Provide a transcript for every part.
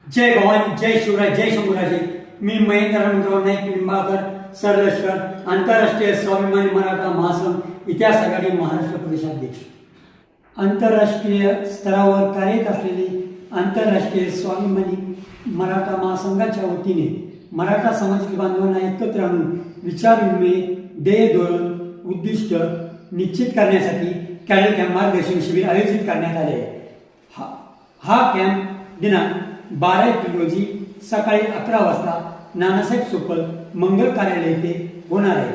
जय भवानी, जय शिवराय, जय शंभूराजे. मी महेंद्र हनुमंतराव नाईक लिंबाळकर, सरलष्कर आंतरराष्ट्रीय स्वाभिमानी मराठा महासंघ इतिहास आघाडी महाराष्ट्र प्रदेशाध्यक्ष. आंतरराष्ट्रीय स्तरावर कार्यरत असलेली आंतरराष्ट्रीय स्वाभिमानी मराठा महासंघाच्या वतीने मराठा समाजातील बांधवांना एकत्र आणून विचारविनिमय, ध्येय, धोरण, उद्दिष्ट निश्चित करण्यासाठी कॅडेट कॅम्प मार्गदर्शन शिबिर आयोजित करण्यात आले आहे. हा कॅम्प दिनांक 12 एप्रिल रोजी सकाळी 11 वाजता नानासाहेब सोपल मंगल कार्यालय येथे होणार आहे.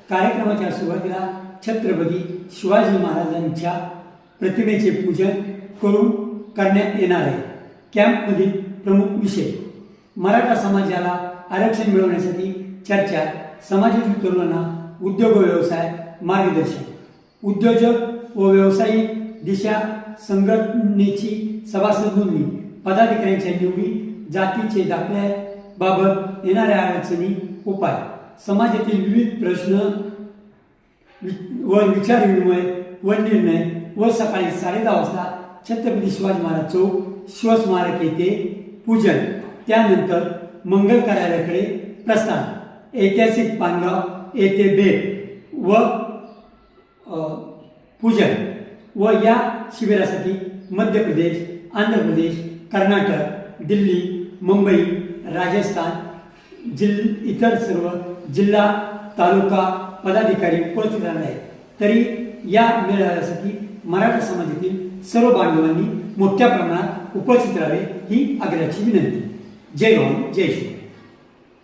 कार्यक्रमाच्या सुरुवातीला छत्रपती शिवाजी महाराजांच्या प्रतिमेचे पूजन करून करण्यात येणार आहे. कॅम्पमधील प्रमुख विषय: मराठा समाजाला आरक्षण मिळवण्यासाठी चर्चा, समाजातील तरुणांना उद्योग व व्यवसाय मार्गदर्शन, उद्योजक व व्यावसायिक दिशा संघटनेची सभासद नोंदणी, पदाधिकाऱ्यांच्या निवडी, जातीचे दाखल्याबाबत येणाऱ्या अडचणी, उपाय, समाजातील विविध प्रश्न व विचारविनिमय व निर्णय व सकाळी 10:30 वाजता छत्रपती शिवाजी महाराज चौक, शिवस्मारक येथे पूजन. त्यानंतर मंगल कार्यालयाकडे प्रस्थान, ऐतिहासिक पानगाव येथे भेट व पूजन. व या शिबिरासाठी मध्य प्रदेश, आंध्र प्रदेश, कर्नाटक, दिल्ली, मुंबई, राजस्थान इतर सर्व जिल्हा, तालुका पदाधिकारी उपस्थित राहणार आहेत. तरी या मेळाव्यासाठी मराठा समाजातील सर्व बांधवांनी मोठ्या प्रमाणात उपस्थित राहावे ही आग्रहाची विनंती. जय भवानी, जय श्री.